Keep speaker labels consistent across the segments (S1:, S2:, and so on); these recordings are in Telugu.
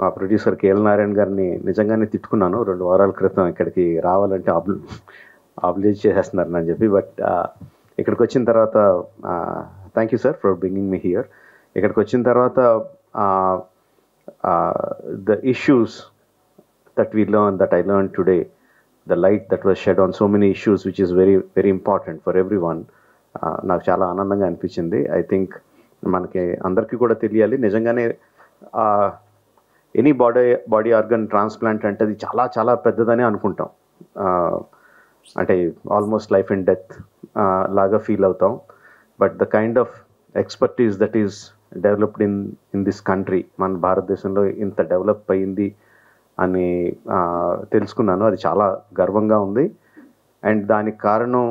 S1: మా ప్రొడ్యూసర్ కేఎల్ నారాయణ గారిని నిజంగానే తిట్టుకున్నాను 2 వారాల క్రితం ఇక్కడికి రావాలంటే ఆబ్లిజ్ చేసేస్తున్నారు అని చెప్పి. బట్ ఇక్కడికి వచ్చిన తర్వాత thank you sir for bringing me here. ఇక్కడికి వచ్చిన తర్వాత the issues that we learned, that I learned today, the light that was shed on so many issues, which is very, very important for everyone. నాకు చాలా ఆనందంగా అనిపించింది. ఐ థింక్ మనకి అందరికీ కూడా తెలియాలి నిజంగానే ఎనీ బాడీ ఆర్గన్ ట్రాన్స్ప్లాంట్ అంటే అది చాలా చాలా పెద్దదని అనుకుంటాం. అంటే ఆల్మోస్ట్ లైఫ్ అండ్ డెత్ లాగా ఫీల్ అవుతాం. But the kind of expertise that is developed in this country, మన భారతదేశంలో ఇంత డెవలప్ అయ్యింది అని తెలుసుకున్నాను. అది చాలా గర్వంగా ఉంది. అండ్ దానికి కారణం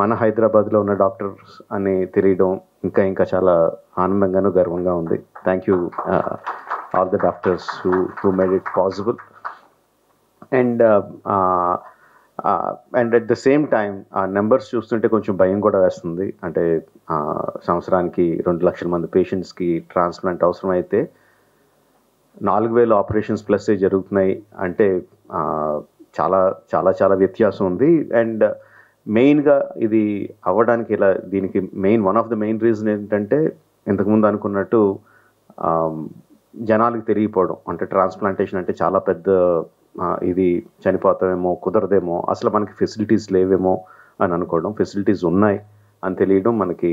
S1: మన హైదరాబాద్లో ఉన్న డాక్టర్స్ అని తెలియడం ఇంకా ఇంకా చాలా ఆనందంగాను గర్వంగా ఉంది. Thank you all the doctors who made it possible. And at the same time ఆ నెంబర్స్ చూస్తుంటే కొంచెం భయం కూడా వేస్తుంది. అంటే సంవత్సరానికి 2 లక్షల మంది పేషెంట్స్కి ట్రాన్స్ప్లాంట్ అవసరం అయితే 4,000 ఆపరేషన్స్ ప్లస్ జరుగుతున్నాయి అంటే చాలా చాలా చాలా వ్యత్యాసం ఉంది. అండ్ మెయిన్గా ఇది అవ్వడానికి ఇలా దీనికి one of the main reason ఏంటంటే ఇంతకుముందు అనుకున్నట్టు జనాలకు తెలియపోవడం. అంటే ట్రాన్స్ప్లాంటేషన్ అంటే చాలా పెద్ద ఇది చనిపోతామేమో, కుదరదేమో, అసలు మనకి ఫెసిలిటీస్ లేవేమో అని అనుకోవడం. ఫెసిలిటీస్ ఉన్నాయి అని తెలియడం మనకి,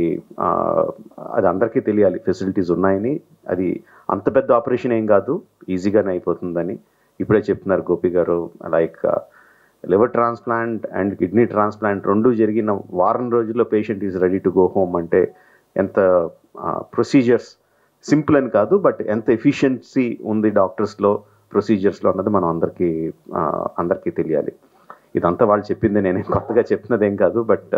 S1: అది అందరికీ తెలియాలి ఫెసిలిటీస్ ఉన్నాయని. అది అంత పెద్ద ఆపరేషన్ ఏం కాదు, ఈజీగానే అయిపోతుందని ఇప్పుడే చెప్తున్నారు గోపి గారు. Like liver transplant and kidney transplant 2 జరిగిన వారం రోజుల్లో patient is ready to go home అంటే ఎంత ప్రొసీజర్స్ సింపుల్ అని కాదు, బట్ ఎంత ఎఫిషియన్సీ ఉంది డాక్టర్స్లో, ప్రొసీజర్స్లో అన్నది మనం అందరికీ తెలియాలి. ఇదంతా వాళ్ళు చెప్పింది, నేను కొత్తగా చెప్తున్నదేం కాదు. బట్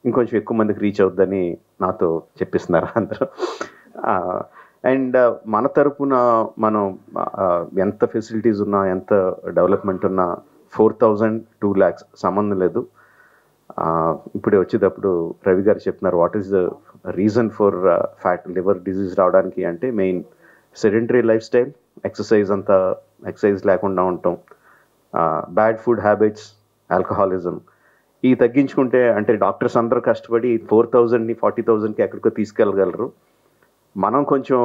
S1: ఇంకొంచెం ఎక్కువ మందికి రీచ్ అవుద్దని నాతో చెప్పిస్తున్నారు అందరూ. అండ్ మన తరపున మనం ఎంత ఫెసిలిటీస్ ఉన్నా, ఎంత డెవలప్మెంట్ ఉన్నా 4,000 2 lakhs సంబంధం లేదు. ఇప్పుడే వచ్చేటప్పుడు రవి గారు చెప్తున్నారు what is the reason for fat liver disease రావడానికి అంటే main sedentary life style, exercise లేకుండా ఉండటం, బ్యాడ్ ఫుడ్ హ్యాబిట్స్, ఆల్కహాలిజం. ఇవి తగ్గించుకుంటే అంటే డాక్టర్స్ అందరూ కష్టపడి 4,000ని 40,000కి ఎక్కడికో తీసుకెళ్ళగలరు. మనం కొంచెం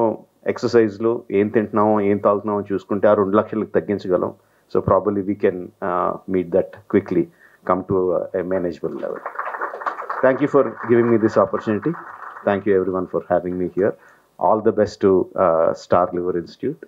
S1: ఎక్సర్సైజ్లు ఏం తింటున్నామో ఏం తాగుతున్నామో చూసుకుంటే ఆ 2 లక్షలకు తగ్గించగలం. So probably we can meet that quickly, come to a manageable level. Thank you for giving me this opportunity. Thank you everyone for having me here. All the best to Star Liver Institute.